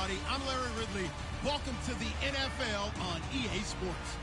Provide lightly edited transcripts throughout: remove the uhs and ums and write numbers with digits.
everybody. I'm Larry Ridley. Welcome to the NFL on EA Sports.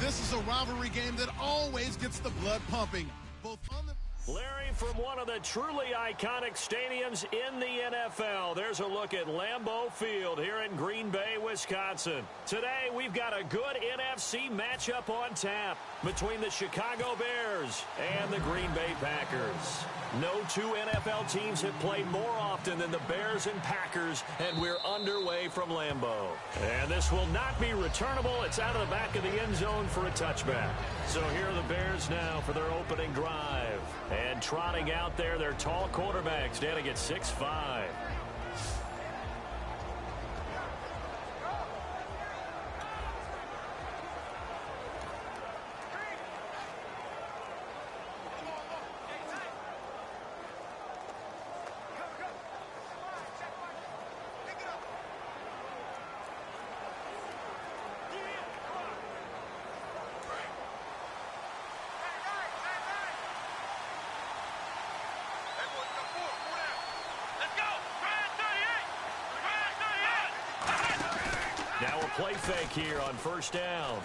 This is a rivalry game that always gets the blood pumping, both on the... Larry, from one of the truly iconic stadiums in the NFL, there's a look at Lambeau Field here in Green Bay, Wisconsin. Today, we've got a good NFC matchup on tap between the Chicago Bears and the Green Bay Packers. No two NFL teams have played more often than the Bears and Packers, and we're underway from Lambeau. And this will not be returnable. It's out of the back of the end zone for a touchback. So here are the Bears now for their opening drive. And trotting out there, their tall quarterback standing at 6'5". Now a play fake here on first down.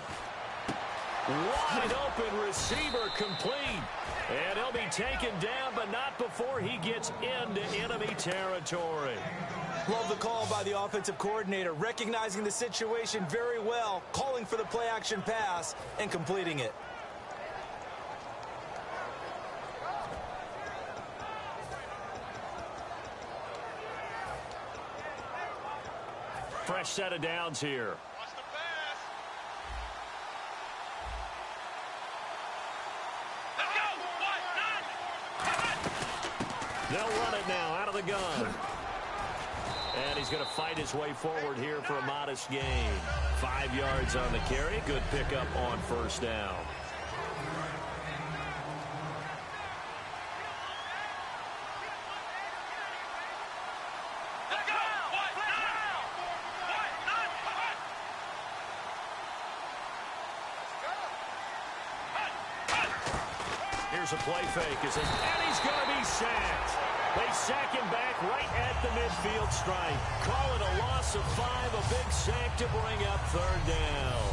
Wide open receiver complete. And he'll be taken down, but not before he gets into enemy territory. Love the call by the offensive coordinator, recognizing the situation very well, calling for the play-action pass, and completing it. Fresh set of downs here. Watch the pass. Let's go. They'll run it now out of the gun. And he's going to fight his way forward here for a modest gain. 5 yards on the carry. Good pickup on first down. Here's a play fake, and he's going to be sacked. They sack him back right at the midfield stripe. Call it a loss of 5, a big sack to bring up third down.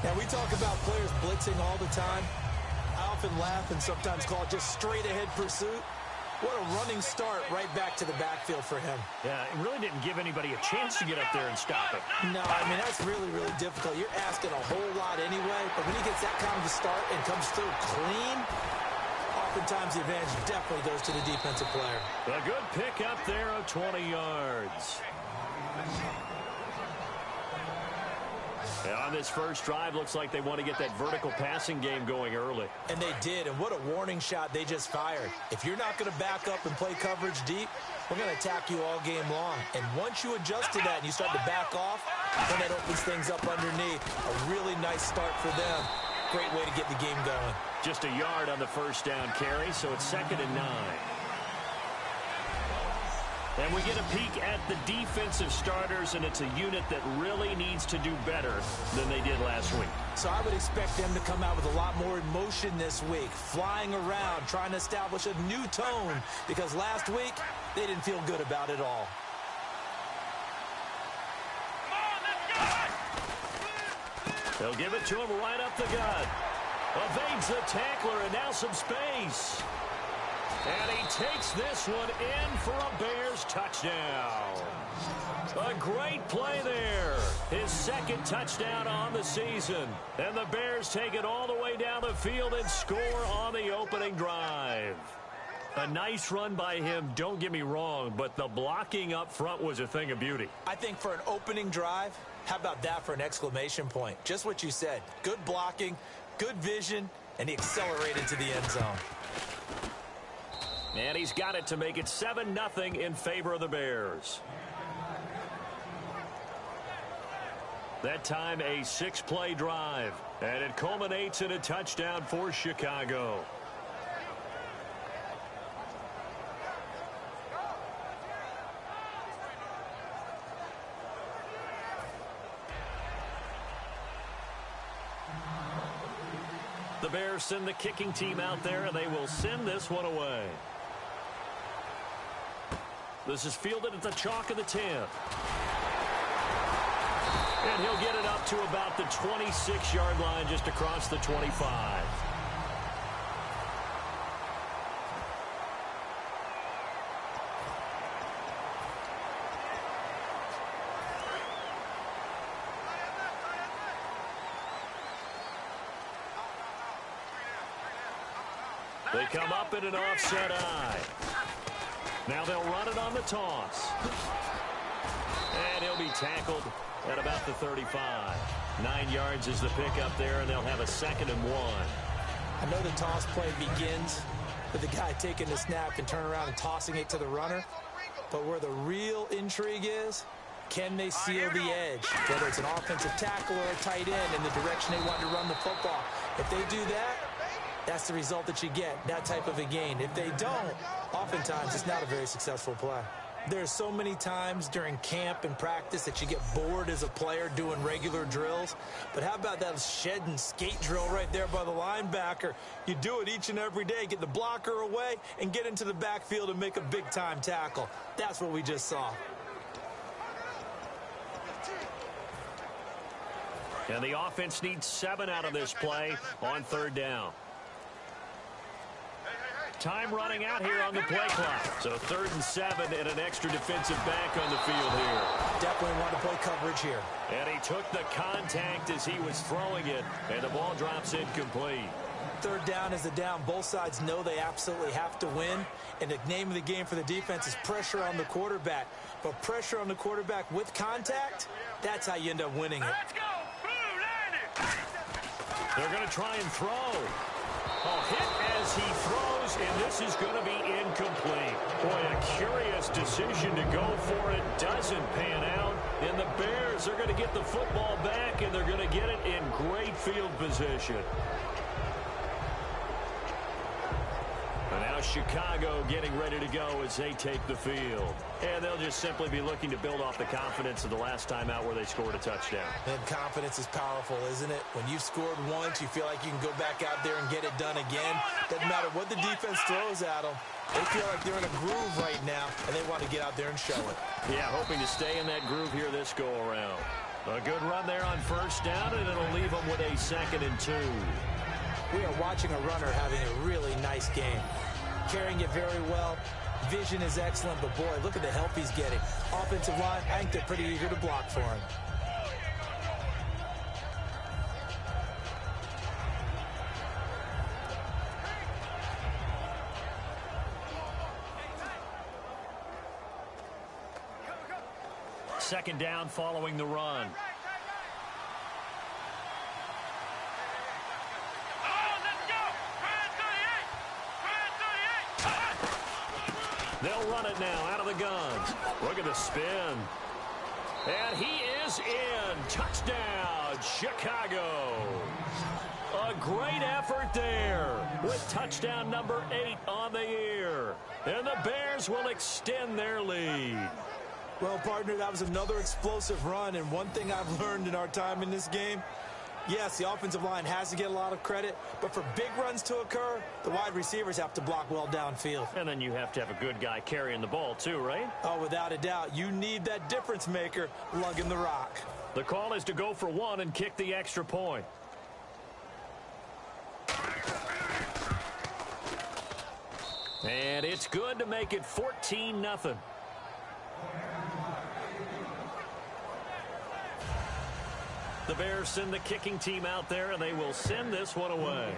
Now, we talk about players blitzing all the time. I often laugh and sometimes call it just straight-ahead pursuit. What a running start right back to the backfield for him. Yeah, it really didn't give anybody a chance to get up there and stop it. No, I mean, that's really, really difficult. You're asking a whole lot anyway, but when he gets that kind of a start and comes through clean, oftentimes the advantage definitely goes to the defensive player. A good pick up there of 20 yards. And on this first drive, looks like they want to get that vertical passing game going early. And they did, and what a warning shot they just fired. If you're not going to back up and play coverage deep, we're going to attack you all game long. And once you adjust to that and you start to back off, then that opens things up underneath. A really nice start for them. Great way to get the game going. Just a yard on the first down carry, so it's 2nd and 9. And we get a peek at the defensive starters, and it's a unit that really needs to do better than they did last week. So I would expect them to come out with a lot more emotion this week, flying around, trying to establish a new tone, because last week they didn't feel good about it all. They'll give it to him right up the gut. Evades the tackler, and now some space. And he takes this one in for a Bears touchdown. A great play there. His 2nd touchdown on the season. And the Bears take it all the way down the field and score on the opening drive. A nice run by him, don't get me wrong, but the blocking up front was a thing of beauty. I think for an opening drive, how about that for an exclamation point? Just what you said. Good blocking, good vision, and he accelerated to the end zone. And he's got it to make it 7-0 in favor of the Bears. That time a 6-play drive, and it culminates in a touchdown for Chicago. The Bears send the kicking team out there, and they will send this one away. This is fielded at the chalk of the 10. And he'll get it up to about the 26-yard line, just across the 25. They come up in an offset eye. Now they'll run it on the toss. And he'll be tackled at about the 35. 9 yards is the pickup there, and they'll have a 2nd and 1. I know the toss play begins with the guy taking the snap and turn around and tossing it to the runner. But where the real intrigue is, can they seal the edge? Whether it's an offensive tackle or a tight end in the direction they want to run the football. If they do that, that's the result that you get, that type of a gain. If they don't, oftentimes it's not a very successful play. There's so many times during camp and practice that you get bored as a player doing regular drills. But how about that shed and skate drill right there by the linebacker? You do it each and every day. Get the blocker away and get into the backfield and make a big-time tackle. That's what we just saw. And the offense needs 7 out of this play on 3rd down. Time running out here on the play clock. So 3rd and 7 and an extra defensive back on the field here. Definitely want to play coverage here. And he took the contact as he was throwing it, and the ball drops incomplete. 3rd down is the down. Both sides know they absolutely have to win. And the name of the game for the defense is pressure on the quarterback. But pressure on the quarterback with contact, that's how you end up winning it. Let's go. Blue, land it. They're going to try and throw. Hit as he throws, and this is going to be incomplete. Boy, a curious decision to go for it. Doesn't pan out. And the Bears are going to get the football back, and they're going to get it in great field position. And now Chicago getting ready to go as they take the field. And they'll just simply be looking to build off the confidence of the last time out where they scored a touchdown. And confidence is powerful, isn't it? When you've scored once, you feel like you can go back out there and get it done again. Doesn't matter what the defense throws at them. They feel like they're in a groove right now, and they want to get out there and show it. Yeah, hoping to stay in that groove here this go-around. A good run there on 1st down, and it'll leave them with a 2nd and 2. We are watching a runner having a really nice game. Carrying it very well. Vision is excellent, but boy, look at the help he's getting. Offensive line, I think they're pretty eager to block for him. Second down following the run. They'll run it now out of the guns. Look at the spin. And he is in. Touchdown, Chicago. A great effort there with touchdown number 8 on the year. And the Bears will extend their lead. Well, partner, that was another explosive run. And one thing I've learned in our time in this game, yes, the offensive line has to get a lot of credit, but for big runs to occur, the wide receivers have to block well downfield. And then you have to have a good guy carrying the ball too, right? Oh, without a doubt. You need that difference maker lugging the rock. The call is to go for 1 and kick the extra point. And it's good to make it 14-0. The Bears send the kicking team out there, and they will send this one away.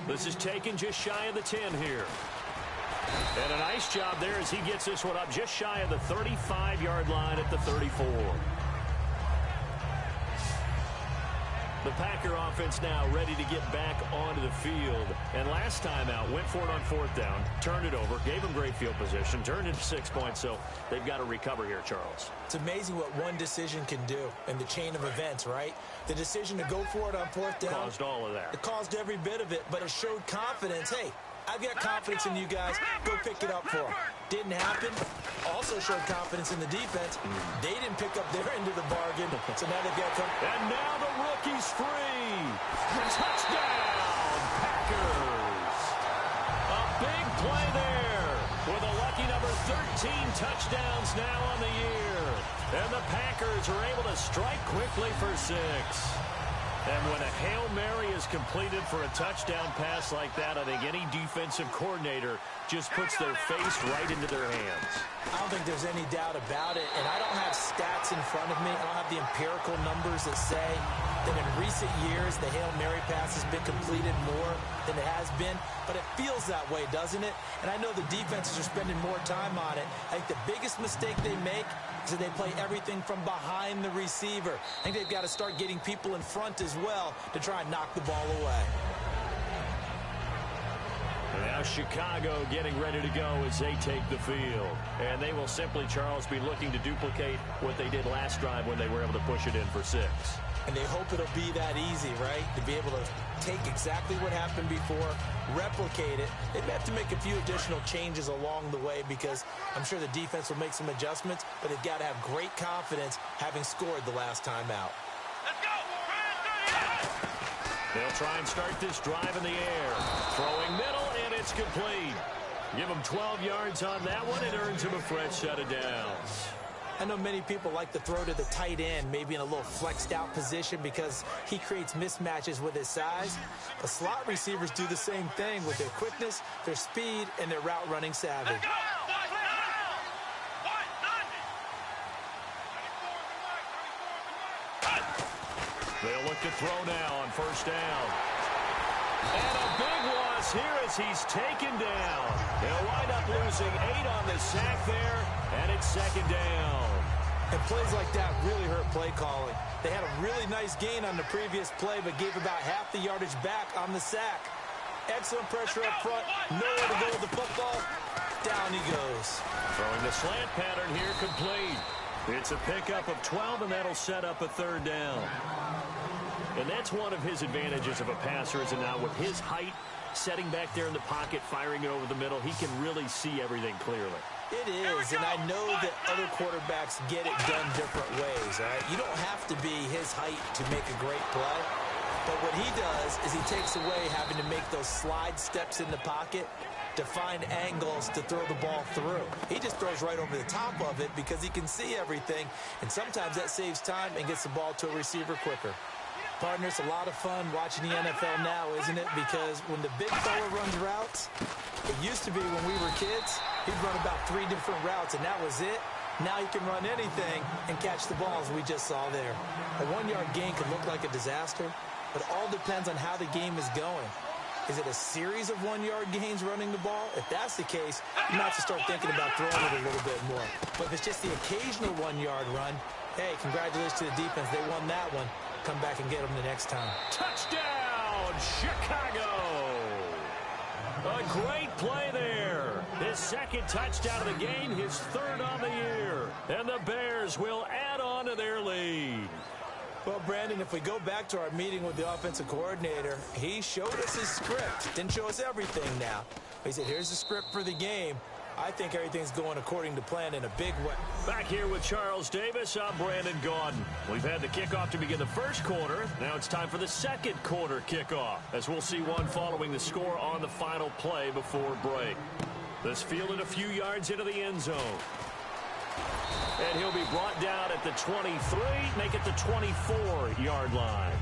This is taken just shy of the 10 here. And a nice job there as he gets this one up just shy of the 35-yard line at the 34. The Packer offense now ready to get back onto the field. And last time out, went for it on 4th down, turned it over, gave them great field position, turned it to 6 points, so they've got to recover here, Charles. It's amazing what one decision can do in the chain of events, right? The decision to go for it on 4th down. Caused all of that. It caused every bit of it, but it showed confidence. Hey, I've got confidence in you guys. Go pick it up for them. Didn't happen. Also showed confidence in the defense. They didn't pick up their end of the bargain, so now they've got to come. And now the rookie's free. Touchdown, Packers. A big play there. with a lucky number 13 touchdowns now on the year. And the Packers are able to strike quickly for 6. And when a Hail Mary is completed for a touchdown pass like that, I think any defensive coordinator just puts their face right into their hands. I don't think there's any doubt about it, and I don't have stats in front of me. I don't have the empirical numbers that say that in recent years the Hail Mary pass has been completed more than it has been, but it feels that way, doesn't it? And I know the defenses are spending more time on it. I think the biggest mistake they make is that they play everything from behind the receiver. I think they've got to start getting people in front as well to try and knock the ball away. Now Chicago getting ready to go as they take the field. And they will simply, Charles, be looking to duplicate what they did last drive when they were able to push it in for 6. And they hope it'll be that easy, right? To be able to take exactly what happened before, replicate it. They may have to make a few additional changes along the way because I'm sure the defense will make some adjustments, but they've got to have great confidence having scored the last time out. Let's go! They'll try and start this drive in the air. Throwing middle, and it's complete. Give them 12 yards on that one. It earns them a fresh set of downs. I know many people like to throw to the tight end, maybe in a little flexed out position because he creates mismatches with his size. The slot receivers do the same thing with their quickness, their speed, and their route running savvy. They'll look to throw now on first down. And a big loss here as he's taken down. They'll wind up losing 8 on the sack there, and it's second down. And plays like that really hurt play calling. They had a really nice gain on the previous play, but gave about half the yardage back on the sack. Excellent pressure up front. Nowhere to go with the football. Down he goes. Throwing the slant pattern here complete. It's a pickup of 12, and that'll set up a third down. And that's one of his advantages of a passer, is that now with his height, setting back there in the pocket, firing it over the middle, he can really see everything clearly. It is, and I know that other quarterbacks get it done different ways, all right? You don't have to be his height to make a great play. But what he does is he takes away having to make those slide steps in the pocket to find angles to throw the ball through. He just throws right over the top of it because he can see everything, and sometimes that saves time and gets the ball to a receiver quicker. Partner, it's a lot of fun watching the NFL now, isn't it? Because when the big fella runs routes, it used to be when we were kids, he'd run about 3 different routes, and that was it. Now he can run anything and catch the balls we just saw there. A 1-yard gain could look like a disaster, but it all depends on how the game is going. Is it a series of 1-yard gains running the ball? If that's the case, you might have to start thinking about throwing it a little bit more. But if it's just the occasional 1-yard run, hey, congratulations to the defense. They won that one. Come back and get them the next time. Touchdown, Chicago! A great play there. His second touchdown of the game, his third on the year. And the Bears will add on to their lead. Well, Brandon, if we go back to our meeting with the offensive coordinator, he showed us his script. Didn't show us everything now. He said, here's the script for the game. I think everything's going according to plan in a big way. Back here with Charles Davis, I'm Brandon Gaudin. We've had the kickoff to begin the first quarter. Now it's time for the second quarter kickoff, as we'll see one following the score on the final play before break. This fielded a few yards into the end zone. And he'll be brought down at the 23, make it the 24-yard line.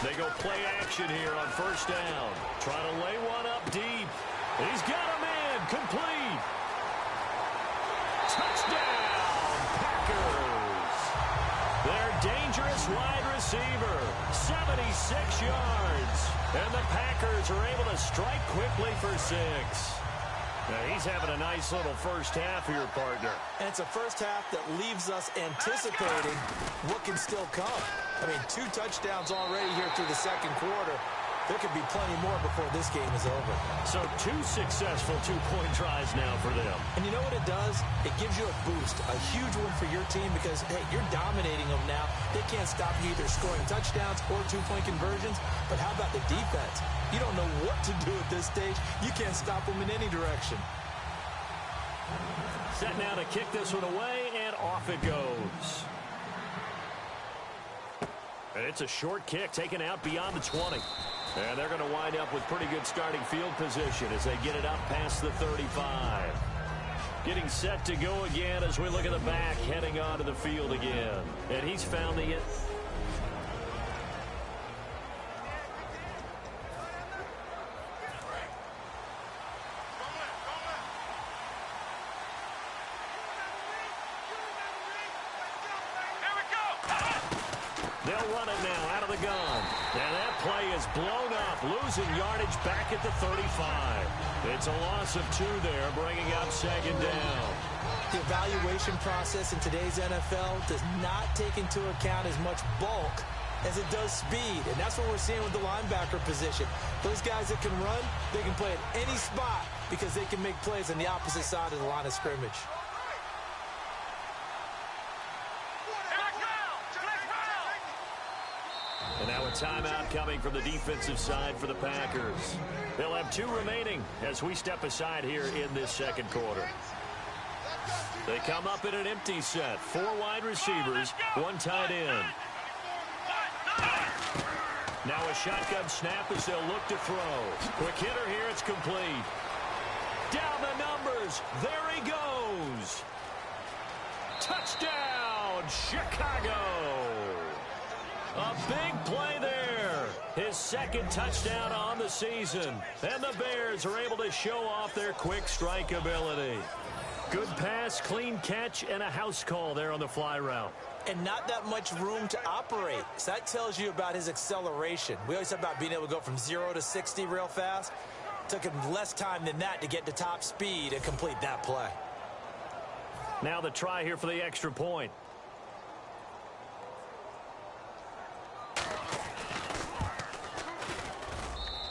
They go play action here on first down. Trying to lay one up deep. He's got him in. Complete. Touchdown, Packers. Their dangerous wide receiver, 76 yards. And the Packers are able to strike quickly for 6. Now, he's having a nice little first half here, partner. And it's a first half that leaves us anticipating what can still come. I mean, 2 touchdowns already here through the second quarter. there could be plenty more before this game is over. So 2 successful two-point tries now for them. And you know what it does? It gives you a boost, a huge one for your team because, hey, you're dominating them now. They can't stop you either scoring touchdowns or two-point conversions. But how about the defense? You don't know what to do at this stage. You can't stop them in any direction. Set now to kick this one away, and off it goes. And it's a short kick taken out beyond the 20. And they're going to wind up with pretty good starting field position as they get it up past the 35. Getting set to go again as we look at the back, heading onto the field again. And he's found the... They'll run it now out of the gun. And that play is blown up, losing yardage back at the 35. It's a loss of 2 there, bringing up second down. The evaluation process in today's NFL does not take into account as much bulk as it does speed. And that's what we're seeing with the linebacker position. Those guys that can run, they can play at any spot because they can make plays on the opposite side of the line of scrimmage. And now a timeout coming from the defensive side for the Packers. They'll have 2 remaining as we step aside here in this second quarter. They come up in an empty set. 4 wide receivers, 1 tight end. Now a shotgun snap as they'll look to throw. Quick hitter here, it's complete. Down the numbers. There he goes. Touchdown, Chicago. A big play there. His second touchdown on the season. And the Bears are able to show off their quick strike ability. Good pass, clean catch, and a house call there on the fly route. And not that much room to operate. So that tells you about his acceleration. We always talk about being able to go from 0 to 60 real fast. Took him less time than that to get to top speed and complete that play. Now the try here for the extra point.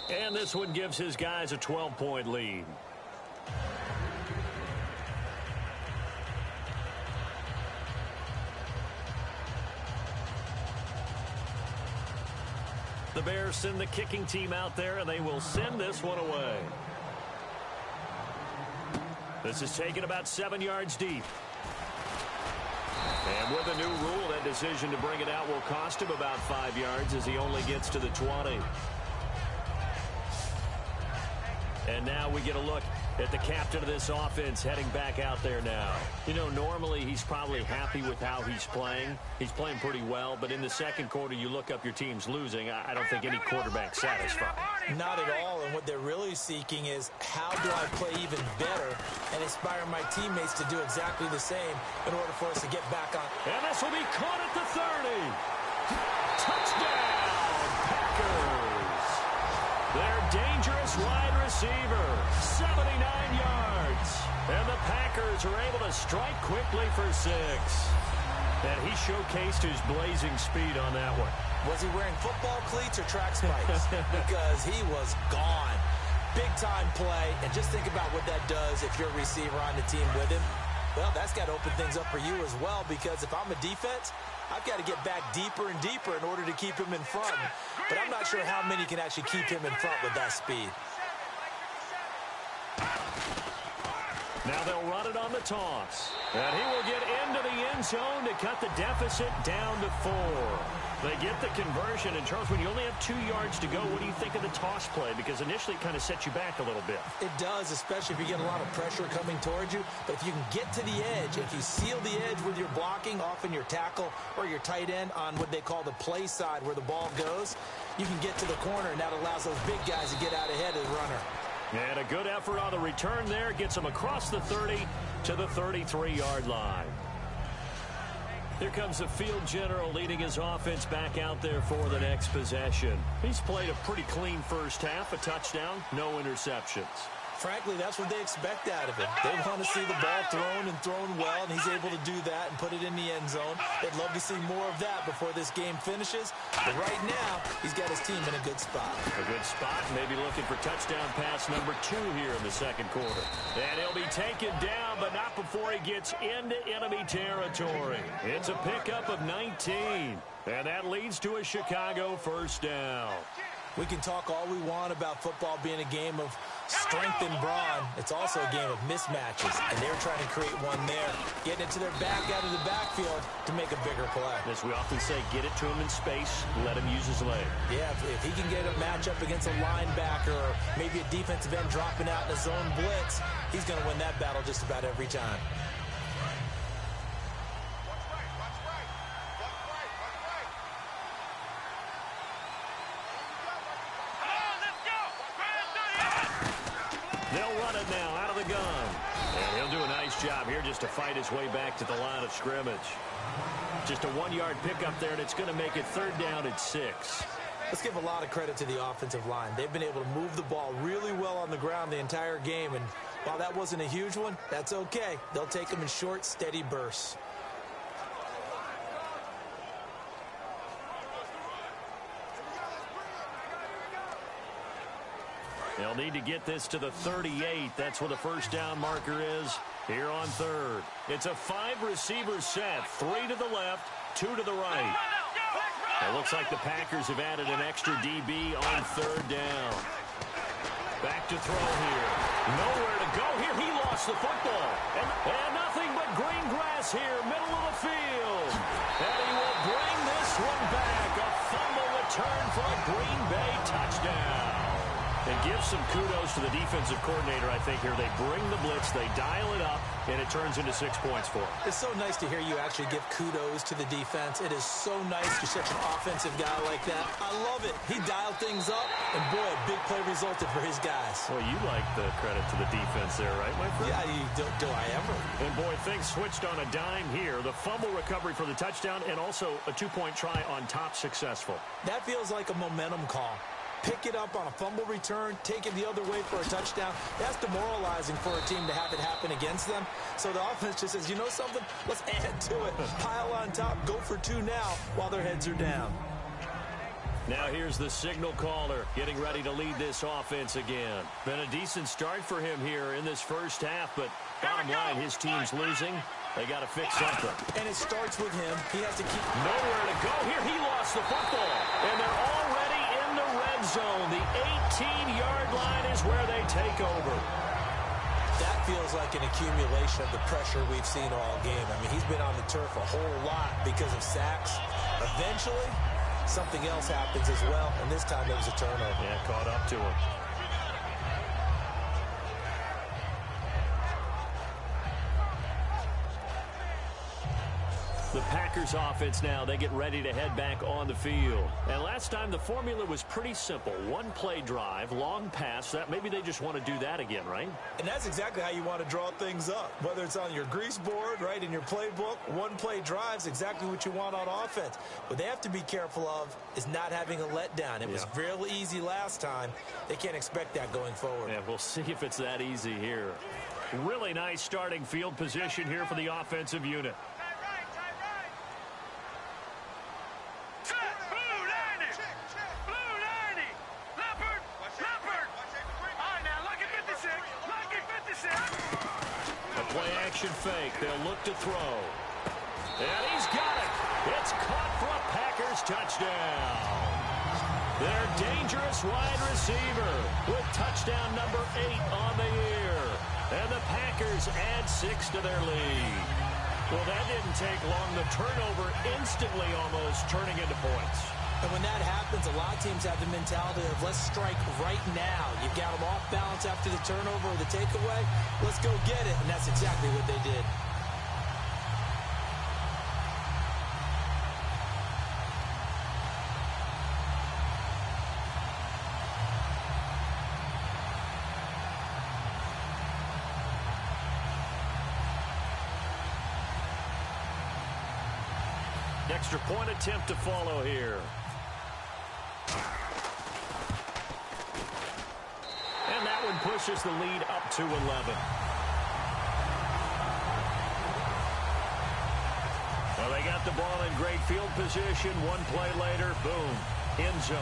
And this one gives his guys a 12-point lead. The Bears send the kicking team out there, and they will send this one away. This is taken about 7 yards deep. And with a new rule, that decision to bring it out will cost him about 5 yards as he only gets to the 20. And now we get a look at the captain of this offense heading back out there now. You know, normally he's probably happy with how he's playing. He's playing pretty well, but in the second quarter, you look up your team's losing. I don't think any quarterback's satisfied. Not at all, and what they're really seeking is how do I play even better and inspire my teammates to do exactly the same in order for us to get back on. And this will be caught at the 30. Touchdown, Packers. Their dangerous wide receiver, 79 yards. And the Packers are able to strike quickly for 6. And he showcased his blazing speed on that one. Was he wearing football cleats or track spikes? Because he was gone. Big-time play. And just think about what that does if you're a receiver on the team with him. Well, that's got to open things up for you as well, because if I'm a defense, I've got to get back deeper and deeper in order to keep him in front. But I'm not sure how many can actually keep him in front with that speed. Now they'll run it on the toss. And he will get into the end zone to cut the deficit down to 4. They get the conversion. And, Charles, when you only have 2 yards to go, what do you think of the toss play? Because initially it kind of sets you back a little bit. It does, especially if you get a lot of pressure coming towards you. But if you can get to the edge, if you seal the edge with your blocking, often your tackle or your tight end on what they call the play side where the ball goes, you can get to the corner, and that allows those big guys to get out ahead of the runner. And a good effort on the return there gets him across the 30 to the 33-yard line. Here comes the field general leading his offense back out there for the next possession. He's played a pretty clean first half, a touchdown, no interceptions. Frankly, that's what they expect out of him. They want to see the ball thrown and thrown well, and he's able to do that and put it in the end zone. They'd love to see more of that before this game finishes. But right now, he's got his team in a good spot. A good spot, maybe looking for touchdown pass number 2 here in the second quarter. And he'll be taken down, but not before he gets into enemy territory. It's a pickup of 19, and that leads to a Chicago first down. We can talk all we want about football being a game of strength and brawn. It's also a game of mismatches, and they're trying to create one there, getting it to their back out of the backfield to make a bigger play. As we often say, get it to him in space, let him use his leg. Yeah, if he can get a matchup against a linebacker or maybe a defensive end dropping out in a zone blitz, he's going to win that battle just about every time. They'll run it now out of the gun. And he'll do a nice job here just to fight his way back to the line of scrimmage. Just a 1-yard pickup there, and it's going to make it 3rd down at 6. Let's give a lot of credit to the offensive line. They've been able to move the ball really well on the ground the entire game, and while that wasn't a huge one, that's okay. They'll take them in short, steady bursts. They'll need to get this to the 38. That's where the first down marker is here on 3rd. It's a 5-receiver set, 3 to the left, 2 to the right. It looks like the Packers have added an extra DB on 3rd down. Back to throw here. Nowhere to go here. He lost the football. And nothing but green grass here, middle of the field. And he will bring this one back. A fumble return for a Green Bay touchdown. And give some kudos to the defensive coordinator, I think, here. They bring the blitz, they dial it up, and it turns into 6 points for them. It's so nice to hear you actually give kudos to the defense. It is so nice to such an offensive guy like that. I love it. He dialed things up, and boy, a big play resulted for his guys. Well, you like the credit to the defense there, right, my friend? Yeah, do I ever? And boy, things switched on a dime here. The fumble recovery for the touchdown, and also a 2-point try on top successful. That feels like a momentum call. Pick it up on a fumble return, take it the other way for a touchdown. That's demoralizing for a team to have it happen against them. So the offense just says, you know something? Let's add to it. Pile on top, go for 2 now while their heads are down. Now here's the signal caller getting ready to lead this offense again. Been a decent start for him here in this first half, but bottom line, his team's losing. They got to fix something. And it starts with him. He has to keep... Nowhere to go here. He lost the football. And they're already in the red zone. The 18-yard line is where they take over. That feels like an accumulation of the pressure we've seen all game. I mean, he's been on the turf a whole lot because of sacks. Eventually, something else happens as well, and this time it was a turnover. Yeah, caught up to him. The Packers offense now, they get ready to head back on the field. And last time the formula was pretty simple. 1-play drive, long pass. That maybe they just want to do that again, right? And that's exactly how you want to draw things up. Whether it's on your grease board, right, in your playbook, 1-play drive's exactly what you want on offense. What they have to be careful of is not having a letdown. It was real easy last time. They can't expect that going forward. Yeah, we'll see if it's that easy here. Really nice starting field position here for the offensive unit. Action fake. They'll look to throw. And he's got it. It's caught for a Packers touchdown. Their dangerous wide receiver with touchdown number 8 on the year. And the Packers add 6 to their lead. Well, that didn't take long. The turnover instantly almost turning into points. And when that happens, a lot of teams have the mentality of let's strike right now. You've got them off balance after the turnover or the takeaway. Let's go get it. And that's exactly what they did. Extra point attempt to follow here. And that one pushes the lead up to 11. Well, they got the ball in great field position. One play later, boom, end zone.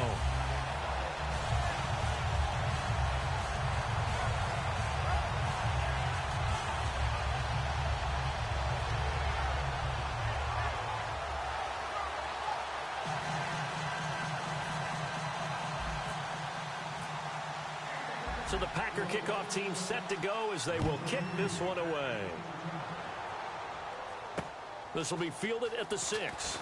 So the Packer kickoff team set to go as they will kick this one away. This will be fielded at the 6.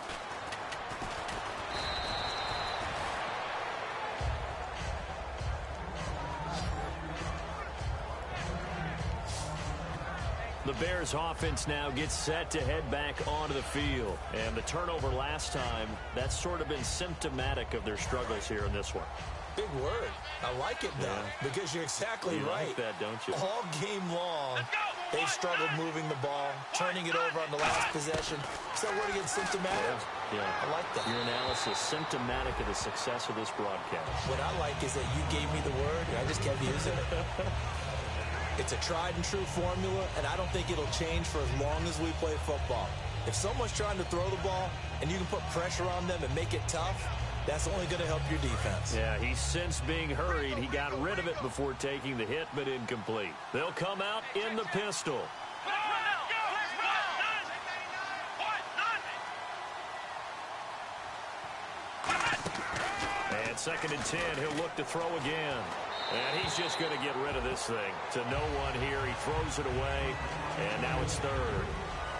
The Bears offense now gets set to head back onto the field. And the turnover last time, that's sort of been symptomatic of their struggles here in this one. Big word. I like it, though, because you're exactly right. You like that, don't you? All game long, they've struggled moving the ball, turning it over on the last possession. Is that word again, symptomatic? Yeah. I like that. Your analysis, symptomatic of the success of this broadcast. What I like is that you gave me the word, and I just kept using it. It's a tried-and-true formula, and I don't think it'll change for as long as we play football. If someone's trying to throw the ball, and you can put pressure on them and make it tough, that's only going to help your defense. Yeah, he's since being hurried. He got rid of it before taking the hit, but incomplete. They'll come out in the pistol. And 2nd and 10, he'll look to throw again. And he's just going to get rid of this thing. To no one here, he throws it away, and now it's 3rd.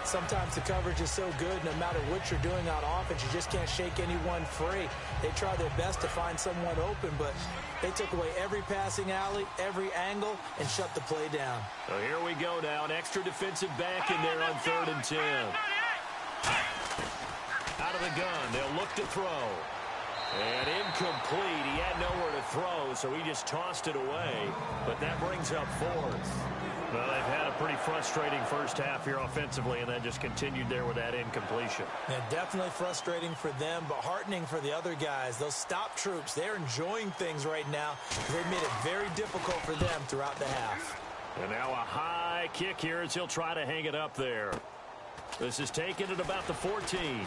Sometimes the coverage is so good, no matter what you're doing on offense, you just can't shake anyone free. They try their best to find someone open, but they took away every passing alley, every angle, and shut the play down. So here we go now. An extra defensive back in there on 3rd and 10. Out of the gun, they'll look to throw. And incomplete. He had nowhere to throw, so he just tossed it away. But that brings up 4th. Well, they've had a pretty frustrating first half here offensively, and that just continued there with that incompletion. Yeah, definitely frustrating for them, but heartening for the other guys. Those stop troops, they're enjoying things right now. They've made it very difficult for them throughout the half. And now a high kick here as he'll try to hang it up there. This is taken at about the 14.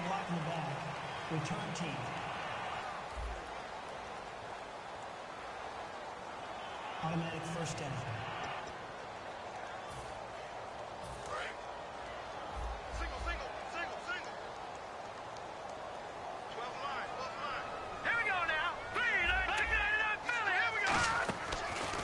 Block in the back. Return team. Automatic first down. Single. 12 line. Here we go now. Here we go.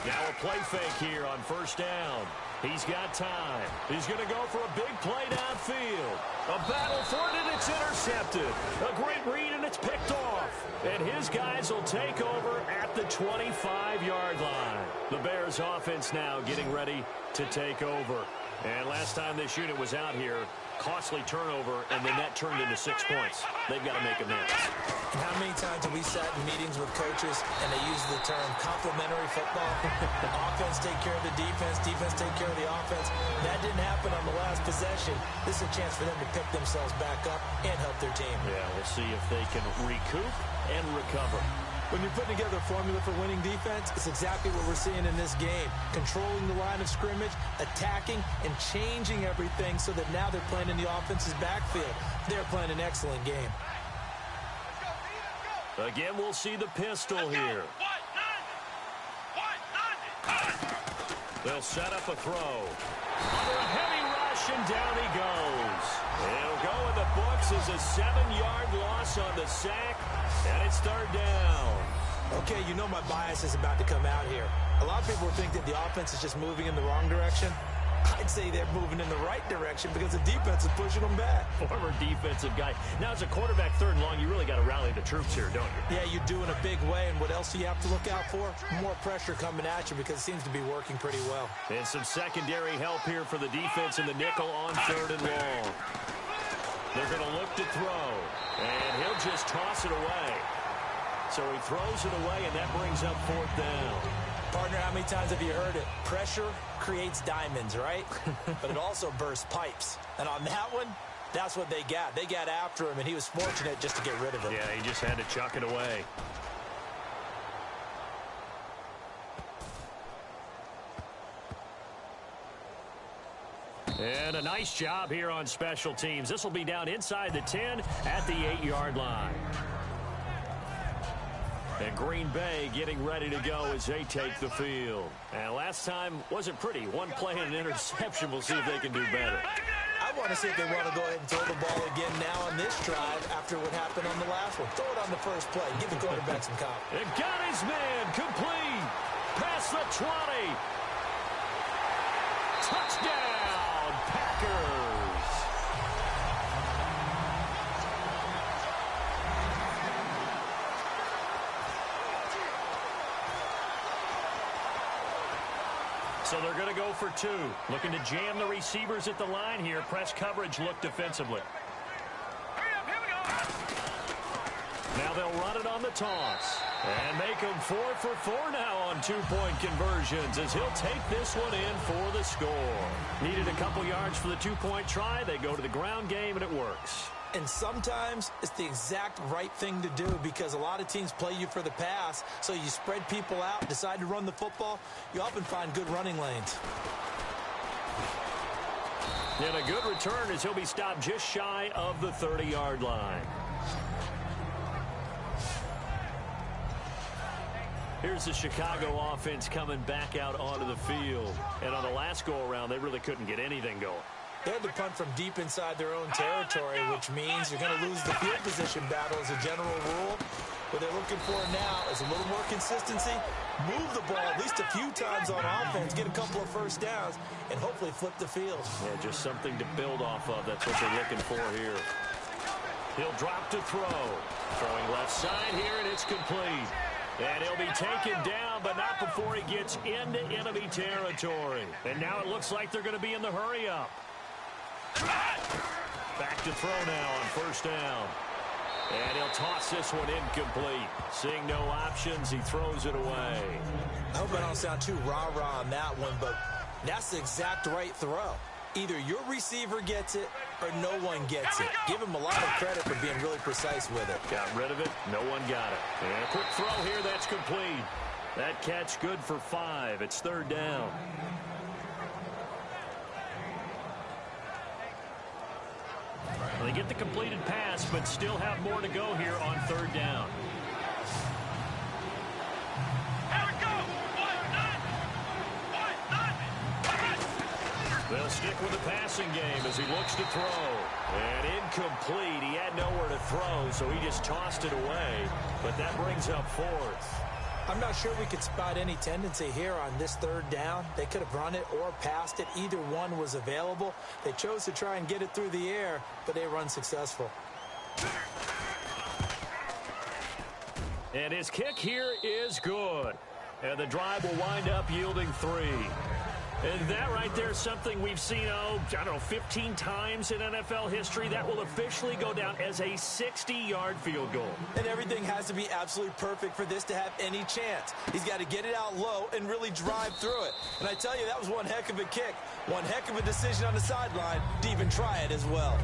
Now a play fake here on first down. He's got time. He's going to go for a big play downfield. A battle for it, and it's intercepted. A great read, and it's picked off. And his guys will take over at the 25-yard line. The Bears offense now getting ready to take over. And last time this unit was out here, costly turnover, and then that turned into 6 points. They've got to make amends. And how many times have we sat in meetings with coaches and they use the term complementary football? Offense take care of the defense, defense take care of the offense. That didn't happen on the last possession. This is a chance for them to pick themselves back up and help their team. Yeah, we'll see if they can recoup and recover. When you're putting together a formula for winning defense, it's exactly what we're seeing in this game. Controlling the line of scrimmage, attacking, and changing everything so that now they're playing in the offense's backfield. They're playing an excellent game. Again, we'll see the pistol here. They'll set up a throw. Under a heavy rush, and down he goes. It'll go in the books as a 7-yard loss on the sack, and it's 3rd down. Okay, you know my bias is about to come out here. A lot of people think that the offense is just moving in the wrong direction. I'd say they're moving in the right direction because the defense is pushing them back. Former defensive guy. Now, as a quarterback 3rd and long, you really got to rally the troops here, don't you? Yeah, you do in a big way, and what else do you have to look out for? More pressure coming at you because it seems to be working pretty well. And some secondary help here for the defense in the nickel on 3rd and long. They're going to look to throw, and he'll just toss it away. So he throws it away, and that brings up 4th down. Partner, how many times have you heard it? Pressure creates diamonds, right? But it also bursts pipes. And on that one, That's what they got. They got after him, and he was fortunate just to get rid of it. Yeah, he just had to chuck it away. And a nice job here on special teams. This will be down inside the 10 at the 8-yard line. And Green Bay getting ready to go as they take the field. And last time wasn't pretty. One play and an interception. We'll see if they can do better. I want to see if they want to go ahead and throw the ball again now on this drive after what happened on the last one. Throw it on the first play. Give the quarterback some confidence. And got his man complete. Past the 20. Touchdown, Packers. So they're going to go for 2. Looking to jam the receivers at the line here. Press coverage look defensively. Hurry up, here we go. Now they'll run it on the toss. And make them 4 for 4 now on 2-point conversions as he'll take this one in for the score. Needed a couple yards for the 2-point try. They go to the ground game, and it works. And sometimes it's the exact right thing to do because a lot of teams play you for the pass, so you spread people out, decide to run the football. You often find good running lanes. And a good return as he'll be stopped just shy of the 30-yard line. Here's the Chicago offense coming back out onto the field. And on the last go-around, they really couldn't get anything going. They had to punt from deep inside their own territory, which means you're going to lose the field position battle as a general rule. What they're looking for now is a little more consistency, move the ball at least a few times on offense, get a couple of first downs, and hopefully flip the field. Yeah, just something to build off of. That's what they're looking for here. He'll drop to throw. Throwing left side here, and it's complete. And he'll be taken down, but not before he gets into enemy territory. And now it looks like they're going to be in the hurry-up. Back to throw now on first down. And he'll toss this one incomplete. Seeing no options, he throws it away. I hope I don't sound too rah-rah on that one, but that's the exact right throw. Either your receiver gets it or no one gets it. Give him a lot of credit for being really precise with it. Got rid of it. No one got it. And a quick throw here. That's complete. That catch good for 5. It's third down. They get the completed pass, but still have more to go here on third down. They'll stick with the passing game as he looks to throw. And incomplete. He had nowhere to throw, so he just tossed it away. But that brings up 4th. I'm not sure we could spot any tendency here on this third down. They could have run it or passed it. Either one was available. They chose to try and get it through the air, but they were unsuccessful. And his kick here is good. And the drive will wind up yielding 3. And that right there is something we've seen, I don't know, 15 times in NFL history. That will officially go down as a 60-yard field goal. And everything has to be absolutely perfect for this to have any chance. He's got to get it out low and really drive through it. And I tell you, that was one heck of a kick. One heck of a decision on the sideline to even try it as well.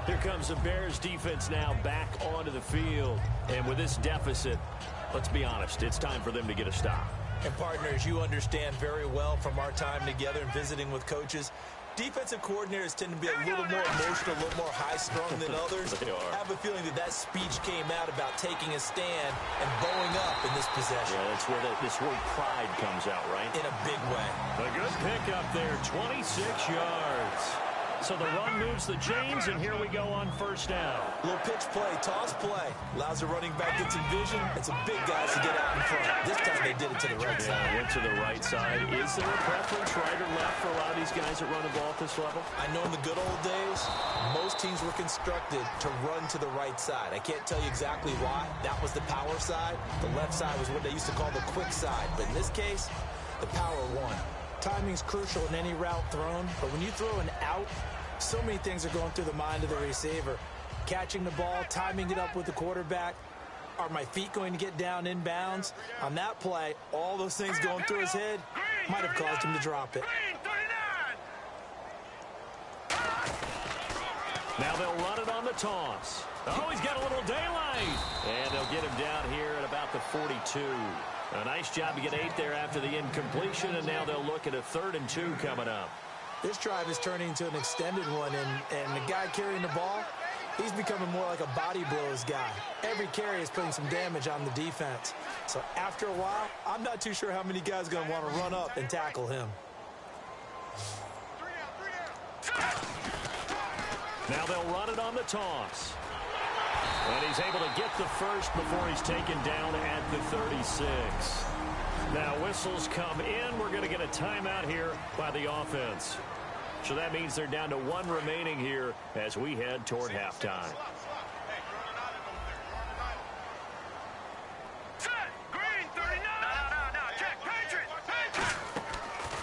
Here comes the Bears defense now back onto the field. And with this deficit, let's be honest, it's time for them to get a stop. And partners, you understand very well from our time together and visiting with coaches, defensive coordinators tend to be a little more emotional, a little more high-strung than others. They are. I have a feeling that speech came out about taking a stand and bowing up in this possession. Yeah, that's where this word pride comes out, right? In a big way. A good pickup there, 26 yards. So the run moves the chains, and here we go on first down. Little pitch play, toss play. Allows the running back get some vision and some big guys to get out in front. This time they did it to the right side. Went to the right side. Is there a preference, right or left, for a lot of these guys that run the ball at this level? I know in the good old days, most teams were constructed to run to the right side. I can't tell you exactly why. That was the power side. The left side was what they used to call the quick side. But in this case, the power won. Timing's crucial in any route thrown, but when you throw an out, so many things are going through the mind of the receiver. Catching the ball, timing it up with the quarterback. Are my feet going to get down in bounds? On that play, all those things going through his head might have caused him to drop it. Now they'll run it on the toss. Oh, he's got a little daylight. And they'll get him down here at about the 42. A nice job to get 8 there after the incompletion, and now they'll look at a 3rd and 2 coming up. This drive is turning into an extended one, and the guy carrying the ball, he's becoming more like a body blows guy. Every carry is putting some damage on the defense. So after a while, I'm not too sure how many guys are going to want to run up and tackle him. Now they'll run it on the toss. And he's able to get the first before he's taken down at the 36. Now whistles come in. We're going to get a timeout here by the offense. So that means they're down to 1 remaining here as we head toward halftime.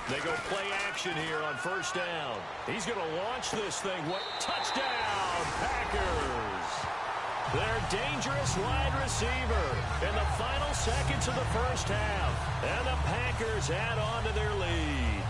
They go play action here on 1st down. He's going to launch this thing. What touchdown, Packers! Their dangerous wide receiver in the final seconds of the 1st half. And the Packers add on to their lead.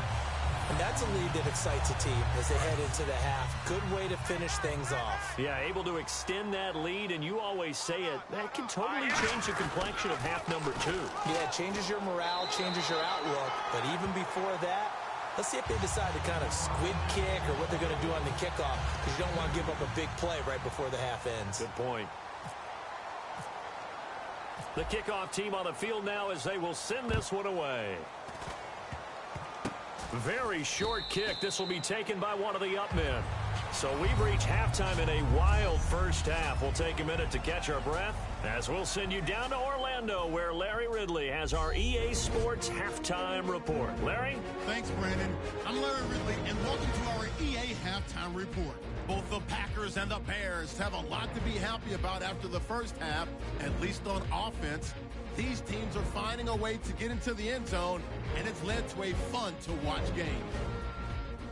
And that's a lead that excites a team as they head into the half. Good way to finish things off. Yeah, able to extend that lead, and you always say it, that can totally change the complexion of half number 2. Yeah, it changes your morale, changes your outlook. But even before that, let's see if they decide to kind of squid kick or what they're going to do on the kickoff, because you don't want to give up a big play right before the half ends. Good point. The kickoff team on the field now as they will send this one away. Very short kick. This will be taken by one of the up men. So we've reached halftime in a wild 1st half. We'll take a minute to catch our breath as we'll send you down to Orlando where Larry Ridley has our EA Sports Halftime Report. Larry? Thanks, Brandon. I'm Larry Ridley, and welcome to our EA Halftime Report. Both the Packers and the Bears have a lot to be happy about after the 1st half, at least on offense. These teams are finding a way to get into the end zone, and it's led to a fun-to-watch game.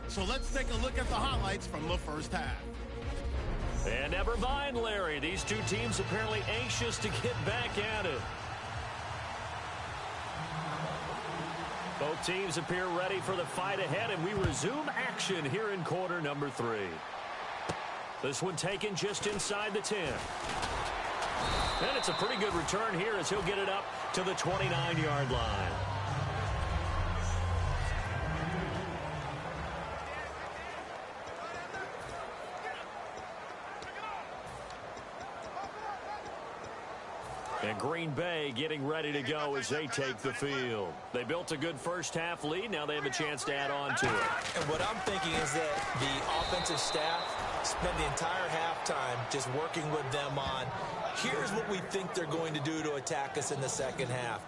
So let's take a look at the highlights from the 1st half. And never mind, Larry. These two teams apparently anxious to get back at it. Both teams appear ready for the fight ahead, and we resume action here in quarter number 3. This one taken just inside the 10. And it's a pretty good return here as he'll get it up to the 29-yard line. And Green Bay getting ready to go as they take the field. They built a good 1st half lead. Now they have a chance to add on to it. And what I'm thinking is that the offensive staff spent the entire halftime just working with them on, here's what we think they're going to do to attack us in the 2nd half.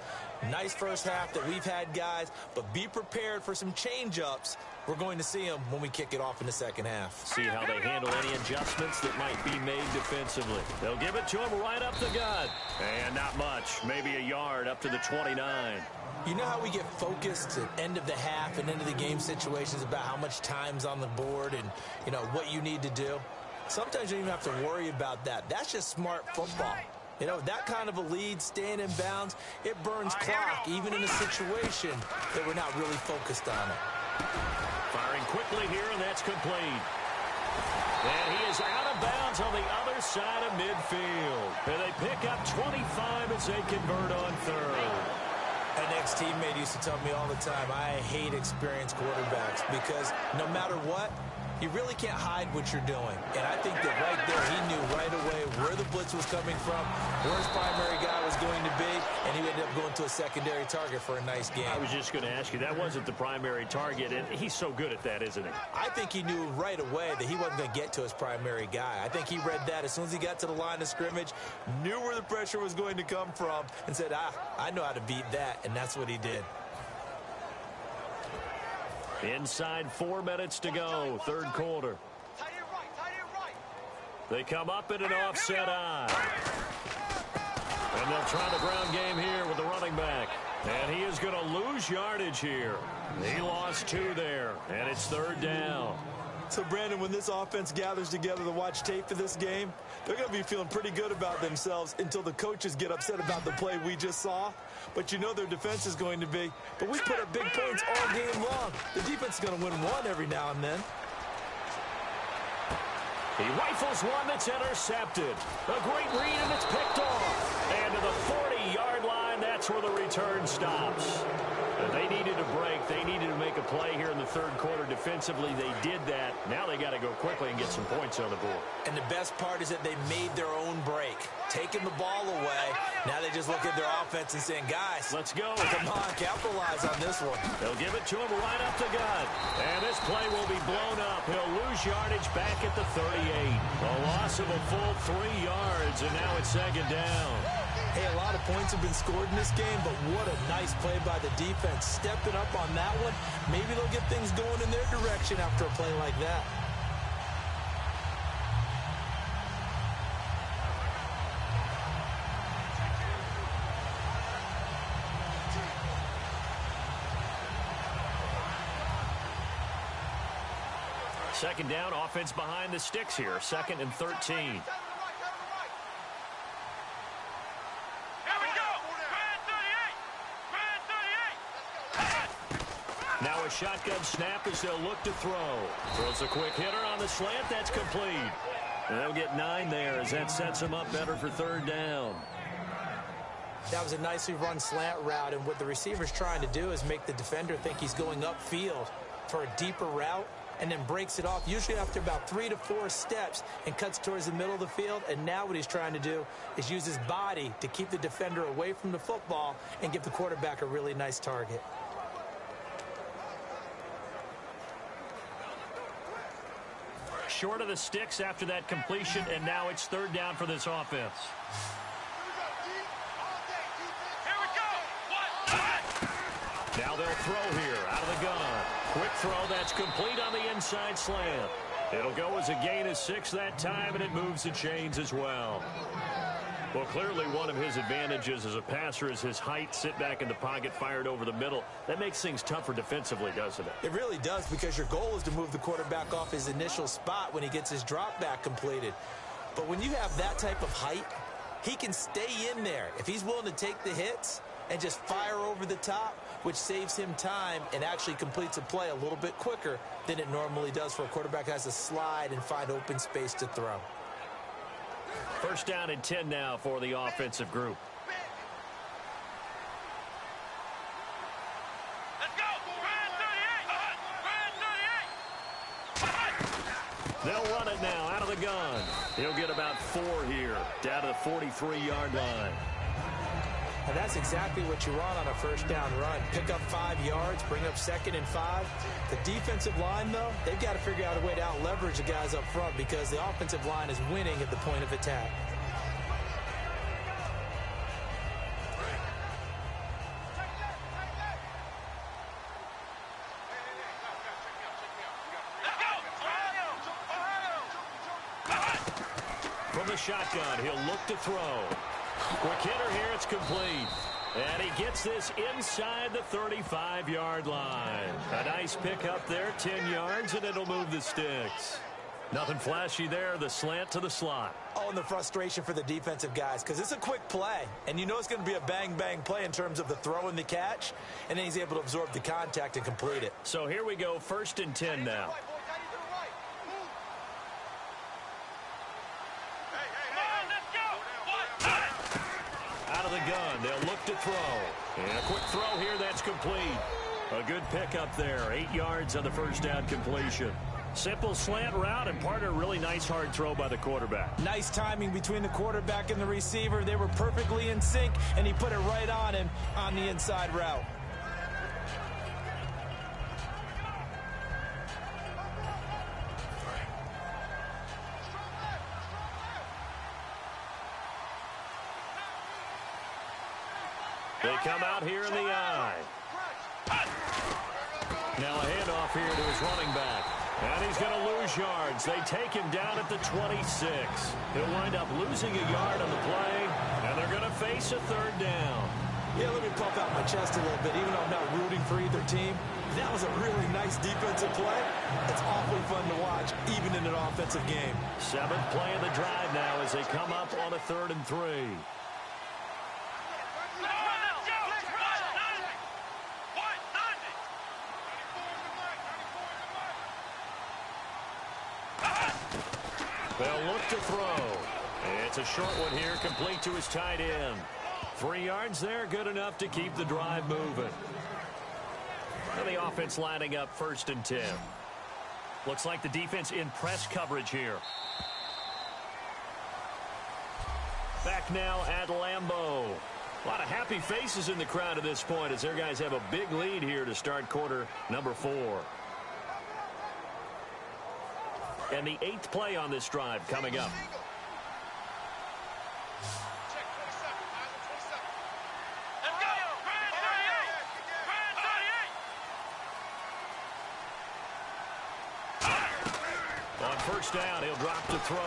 Nice 1st half that we've had, guys, but be prepared for some change-ups. We're going to see them when we kick it off in the 2nd half. See how they handle any adjustments that might be made defensively. They'll give it to him right up the gut. And not much, maybe a yard up to the 29. You know how we get focused at end of the half and end of the game situations about how much time's on the board and, you know, what you need to do? Sometimes you don't even have to worry about that. That's just smart football. You know, that kind of a lead, staying in bounds, it burns clock, even in a situation that we're not really focused on it. Firing quickly here, and that's complete. And he is out of bounds on the other side of midfield. And they pick up 25 as they convert on 3rd. An ex-teammate used to tell me all the time, I hate experienced quarterbacks because no matter what, you really can't hide what you're doing. And I think that right there, he knew right away where the blitz was coming from, where his primary guy was going to be, and he ended up going to a secondary target for a nice game. I was just going to ask you, that wasn't the primary target, and he's so good at that, isn't he? I think he knew right away that he wasn't going to get to his primary guy. I think he read that as soon as he got to the line of scrimmage, knew where the pressure was going to come from, and said, I know how to beat that, and that's what he did. Inside 4 minutes to go, 3rd quarter. They come up in an offset eye. And they'll try the ground game here with the running back. And he is going to lose yardage here. He lost 2 there, and it's 3rd down. So, Brandon, when this offense gathers together to watch tape for this game, they're going to be feeling pretty good about themselves until the coaches get upset about the play we just saw. But you know their defense is going to be. But we put up big points all game long. The defense is going to win one every now and then. He rifles one that's intercepted. A great read, and it's picked off. And to the 40-yard line, that's where the return stops. They needed a break. They needed to make a play here in the third quarter. Defensively, they did that. Now they got to go quickly and get some points on the board. And the best part is that they made their own break, taking the ball away. Now they just look at their offense and saying, guys, let's go. Come on, capitalize on this one. They'll give it to him right up the gut. And this play will be blown up. He'll lose yardage back at the 38. A loss of a full 3 yards, and now it's second down. Hey, a lot of points have been scored in this game, but what a nice play by the defense. Stepping up on that one, maybe they'll get things going in their direction after a play like that. Second down, offense behind the sticks here. 2nd and 13. Now a shotgun snap as they'll look to throw. Throws a quick hitter on the slant. That's complete. And they'll get 9 there as that sets them up better for third down. That was a nicely run slant route, and what the receiver's trying to do is make the defender think he's going upfield for a deeper route, and then breaks it off, usually after about 3 to 4 steps, and cuts towards the middle of the field. And now what he's trying to do is use his body to keep the defender away from the football and give the quarterback a really nice target. Short of the sticks after that completion, and now it's third down for this offense. Now they'll throw here out of the gun. Quick throw that's complete on the inside slant. It'll go as a gain of 6 that time, and it moves the chains as well. Well, clearly one of his advantages as a passer is his height. Sit back in the pocket, fired over the middle. That makes things tougher defensively, doesn't it? It really does, because your goal is to move the quarterback off his initial spot when he gets his drop back completed. But when you have that type of height, he can stay in there. If he's willing to take the hits and just fire over the top, which saves him time and actually completes a play a little bit quicker than it normally does for a quarterback who has to slide and find open space to throw. First down and 10 now for the offensive group. Let's go! They'll run it now out of the gun. He'll get about 4 here, down to the 43-yard line. And that's exactly what you want on a first down run. Pick up 5 yards, bring up 2nd and 5. The defensive line, though, they've got to figure out a way to out-leverage the guys up front, because the offensive line is winning at the point of attack. From the shotgun, he'll look to throw. Quick hitter here, it's complete. And he gets this inside the 35-yard line. A nice pick up there, 10 yards, and it'll move the sticks. Nothing flashy there, the slant to the slot. Oh, and the frustration for the defensive guys, because it's a quick play, and you know it's going to be a bang-bang play in terms of the throw and the catch, and then he's able to absorb the contact and complete it. So here we go, 1st and 10 now. Out of the gun, they'll look to throw. And a quick throw here, that's complete. A good pickup there, 8 yards on the first down completion. Simple slant route, and part of a really nice hard throw by the quarterback. Nice timing between the quarterback and the receiver. They were perfectly in sync, and he put it right on him on the inside route. They come out here in the eye. Now a handoff here to his running back. And he's going to lose yards. They take him down at the 26. He'll wind up losing a yard on the play, and they're going to face a third down. Yeah, let me puff out my chest a little bit, even though I'm not rooting for either team. That was a really nice defensive play. It's awfully fun to watch, even in an offensive game. 7th play of the drive now as they come up on a 3rd and 3. They'll look to throw. It's a short one here, complete to his tight end. 3 yards there, good enough to keep the drive moving. And the offense lining up 1st and 10. Looks like the defense in press coverage here. Back now at Lambeau. A lot of happy faces in the crowd at this point as their guys have a big lead here to start quarter number 4. And the 8th play on this drive coming up. On 1st down, he'll drop to throw.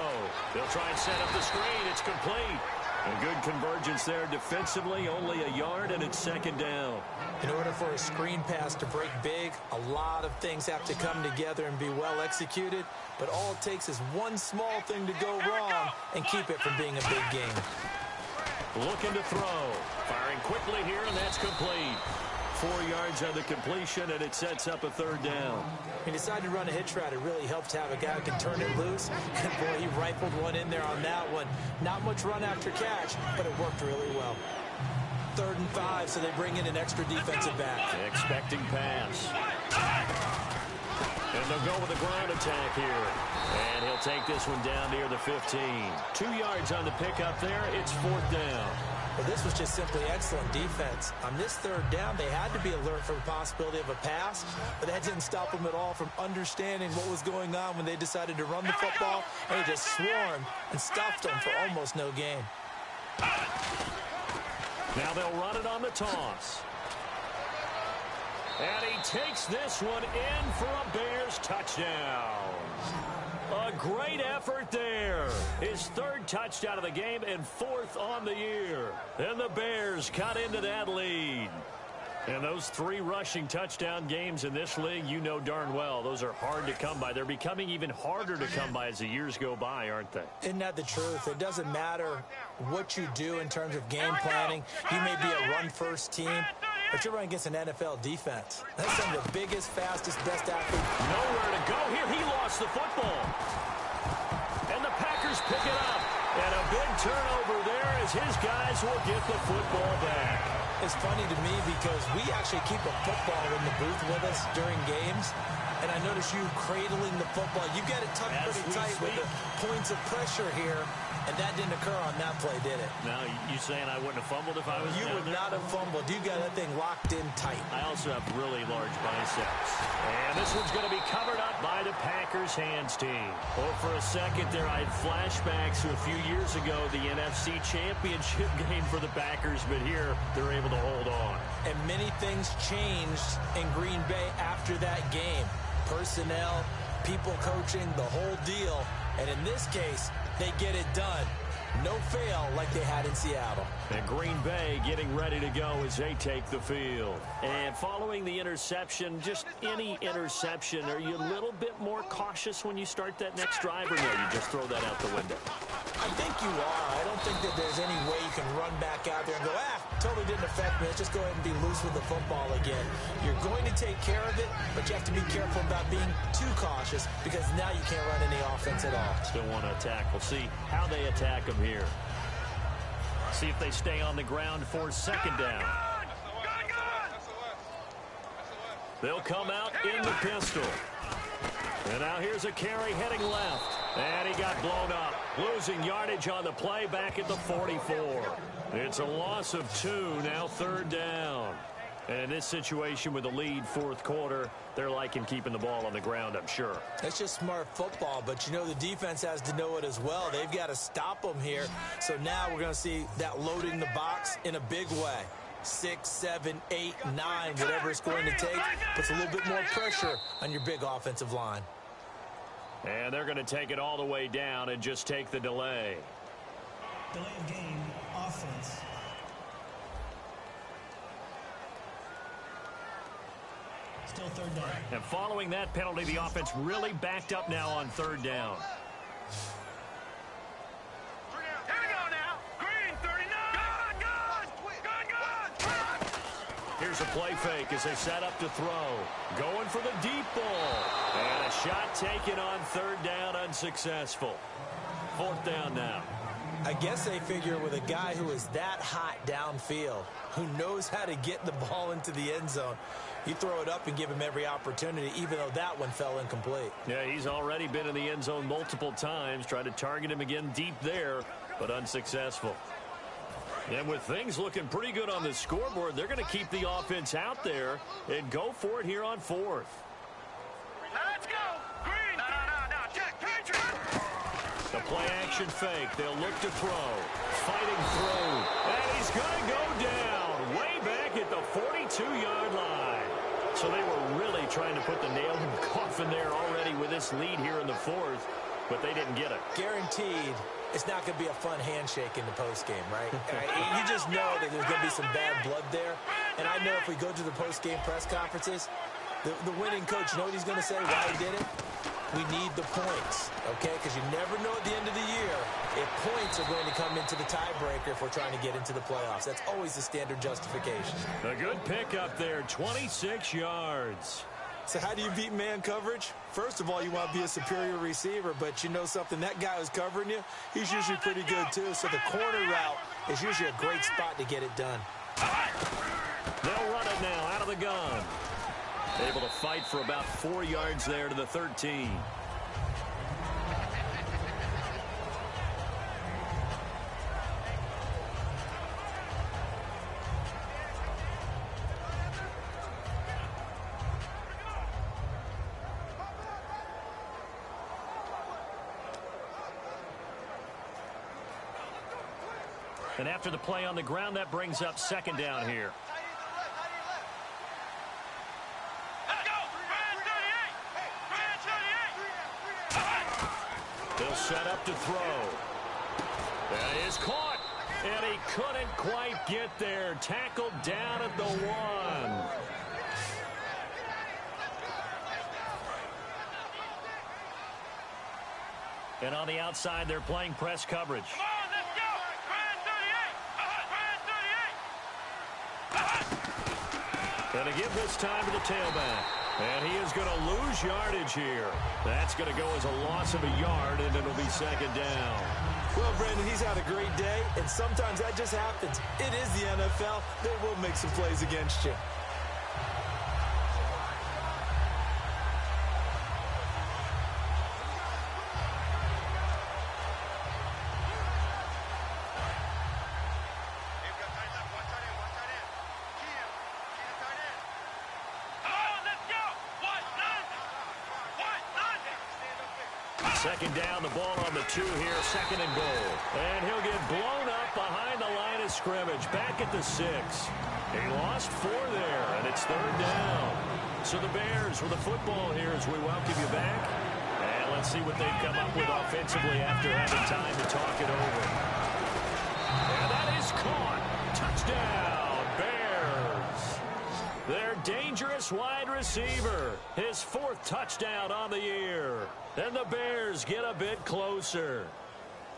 They'll try and set up the screen. It's complete. A good convergence there defensively, only a yard, and it's 2nd down. In order for a screen pass to break big, a lot of things have to come together and be well executed, but all it takes is one small thing to go wrong and keep it from being a big game. Looking to throw. Firing quickly here, and that's complete. 4 yards on the completion, and it sets up a 3rd down. He decided to run a hitch route. It really helped to have a guy who can turn it loose. And boy, he rifled one in there on that one. Not much run after catch, but it worked really well. 3rd and 5, so they bring in an extra defensive back. Expecting pass. And they'll go with a ground attack here. And he'll take this one down near the 15. 2 yards on the pickup there. It's 4th down. Well, this was just simply excellent defense. On this 3rd down, they had to be alert for the possibility of a pass, but that didn't stop them at all from understanding what was going on when they decided to run the football, and they just swarmed and stuffed them for almost no gain. Now they'll run it on the toss. And he takes this one in for a Bears touchdown. A great effort there. His 3rd touchdown of the game and 4th on the year. And the Bears cut into that lead. And those 3 rushing touchdown games in this league, you know darn well, those are hard to come by. They're becoming even harder to come by as the years go by, aren't they? Isn't that the truth? It doesn't matter what you do in terms of game planning. You may be a run-first team, but you're running against an NFL defense. That's some of the biggest, fastest, best athletes. Nowhere to go here. He lost the football. And the Packers pick it up. And a big turnover there as his guys will get the football back. It's funny to me because we actually keep a football in the booth with us during games. And I notice you cradling the football. You get it tucked pretty tight with the points of pressure here. And that didn't occur on that play, did it? Now, you saying I wouldn't have fumbled if I was You would not have fumbled. You got that thing locked in tight. I also have really large biceps. And this one's going to be covered up by the Packers hands team. Oh, for a second there, I had flashbacks to a few years ago, the NFC Championship game for the Packers, but here they're able to hold on. And many things changed in Green Bay after that game. Personnel, people coaching, the whole deal. And in this case, they get it done. No fail like they had in Seattle. And Green Bay getting ready to go as they take the field. And following the interception, just any interception, are you a little bit more cautious when you start that next drive, or no, you just throw that out the window? I think you are. I don't think that there's any way you can run back out there and go, totally didn't affect me. Let's just go ahead and be loose with the football again. You're going to take care of it, but you have to be careful about being too cautious because now you can't run any offense at all. Still want to attack. We'll see how they attack them here. See if they stay on the ground for 2nd down. They'll come out in the pistol. And now here's a carry heading left. And he got blown up. Losing yardage on the play back at the 44. It's a loss of 2, now 3rd down. And in this situation with the lead 4th quarter, they're liking keeping the ball on the ground, I'm sure. It's just smart football, but you know the defense has to know it as well. They've got to stop them here. So now we're going to see that loading the box in a big way. 6, 7, 8, 9, whatever it's going to take, puts a little bit more pressure on your big offensive line. And they're going to take it all the way down and just take the delay. Delay of game, offense. Still 3rd down. And following that penalty, the offense really backed up now on 3rd down. Here we go now. Green 39. Good. Here's a play fake as they set up to throw. Going for the deep ball. And a shot taken on third down, unsuccessful. Fourth down now. I guess they figure with a guy who is that hot downfield, who knows how to get the ball into the end zone, you throw it up and give him every opportunity, even though that one fell incomplete. Yeah, he's already been in the end zone multiple times. Tried to target him again deep there, but unsuccessful. And with things looking pretty good on the scoreboard, they're going to keep the offense out there and go for it here on fourth. Let's go. Green. No. Check. Patriot. The play-action fake. They'll look to throw. Fighting through. And he's going to go down way back at the 42-yard line. So they were really trying to put the nail in the coffin there already with this lead here in the fourth, but they didn't get it. Guaranteed it's not going to be a fun handshake in the postgame, right? You just know that there's going to be some bad blood there. And I know if we go to the postgame press conferences, the winning coach, you know what he's going to say, why he did it? We need the points, okay? Because you never know at the end of the year if points are going to come into the tiebreaker if we're trying to get into the playoffs. That's always the standard justification. A good pickup there, 26 yards. So how do you beat man coverage? First of all, you want to be a superior receiver, but you know something, that guy who's covering you, he's usually pretty good too. So the corner route is usually a great spot to get it done. They'll run it now out of the gun. Able to fight for about 4 yards there to the 13. And after the play on the ground, that brings up second down here. They'll set up to throw. That is caught. And he couldn't quite get there. Tackled down at the 1. And on the outside, they're playing press coverage. And to give this time to the tailback. And he is going to lose yardage here. That's going to go as a loss of a yard, and it'll be second down. Well, Brandon, he's had a great day, and sometimes that just happens. It is the NFL. They will make some plays against you. Second down, the ball on the 2 here, second and goal. And he'll get blown up behind the line of scrimmage, back at the 6. He lost 4 there, and it's third down. So the Bears with the football here as we welcome you back. And let's see what they've come up with offensively after having time to talk it over. And that is caught. Touchdown, Bears. Their dangerous wide receiver, his 4th touchdown on the year. And the Bears get a bit closer.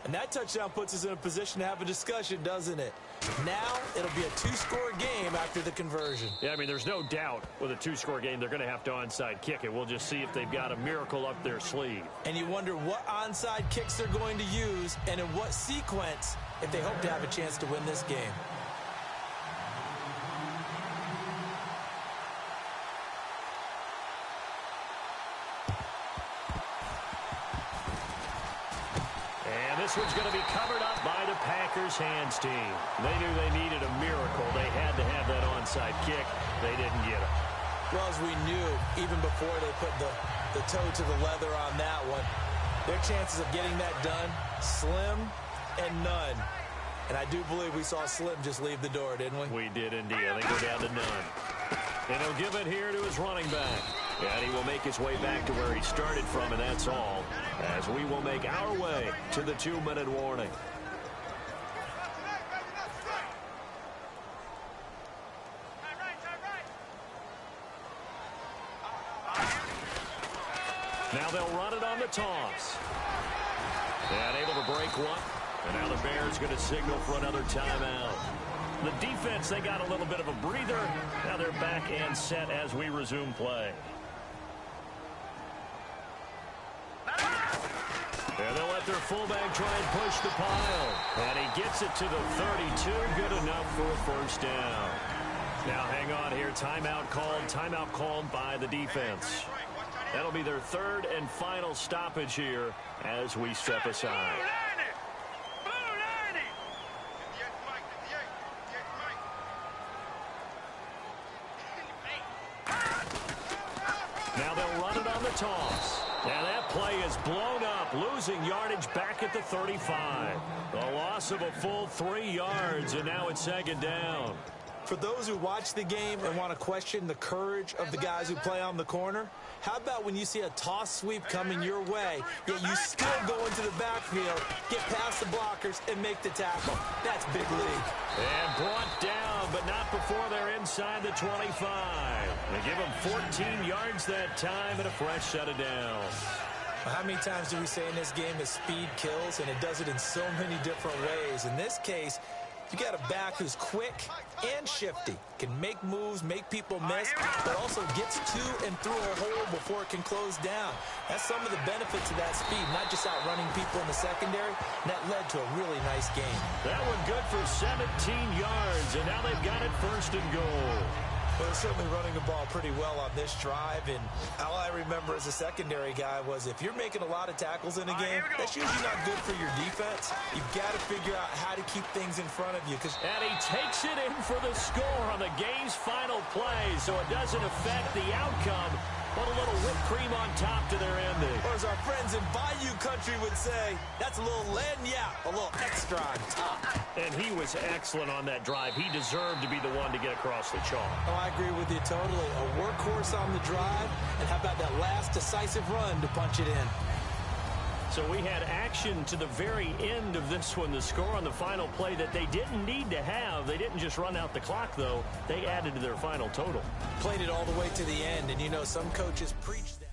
And that touchdown puts us in a position to have a discussion, doesn't it? Now it'll be a 2-score game after the conversion. Yeah, I mean, there's no doubt with a 2-score game, they're going to have to onside kick it. We'll just see if they've got a miracle up their sleeve. And you wonder what onside kicks they're going to use and in what sequence if they hope to have a chance to win this game. This one's going to be covered up by the Packers hands team. They knew they needed a miracle. They had to have that onside kick. They didn't get it. Well, as we knew, even before they put the toe to the leather on that one, their chances of getting that done, slim and none. And I do believe we saw Slim just leave the door, didn't we? We did indeed. I think we're down to none. And he'll give it here to his running back. And he will make his way back to where he started from, and that's all, as we will make our way to the 2-minute warning. Now they'll run it on the toss. And able to break one. And now the Bears going to signal for another timeout. The defense, they got a little bit of a breather. Now they're back and set as we resume play. And they'll let their fullback try and push the pile. And he gets it to the 32. Good enough for a first down. Now hang on here. Timeout called by the defense. That'll be their third and final stoppage here as we step aside. Now they'll run it on the toss. And that play is blown up, losing yardage back at the 35. A loss of a full 3 yards, and now it's second down. For those who watch the game and want to question the courage of the guys who play on the corner, how about when you see a toss sweep coming your way, yet you still go into the backfield, get past the blockers, and make the tackle? That's big league. And brought down, but not before they're inside the 25. They give them 14 yards that time and a fresh set of downs. How many times do we say in this game that speed kills, and it does it in so many different ways? In this case, you got a back who's quick and shifty, can make moves, make people miss, but also gets to and through a hole before it can close down. That's some of the benefits of that speed, not just outrunning people in the secondary, and that led to a really nice game. That one good for 17 yards, and now they've got it first and goal. Well, they're certainly running the ball pretty well on this drive, and all I remember as a secondary guy was if you're making a lot of tackles in a game, that's usually not good for your defense. You've got to figure out how to keep things in front of you. And he takes it in for the score on the game's final play, so it doesn't affect the outcome, but a little whipped cream on top to their ending. Or as our friends in Bayou Country would say, that's a little lagniappe, a little extra on top. And he was excellent on that drive. He deserved to be the one to get across the chalk. Oh, I agree with you totally. A workhorse on the drive, and how about that last decisive run to punch it in? So we had action to the very end of this one. The score on the final play that they didn't need to have. They didn't just run out the clock, though. They added to their final total. Played it all the way to the end, and you know some coaches preach that.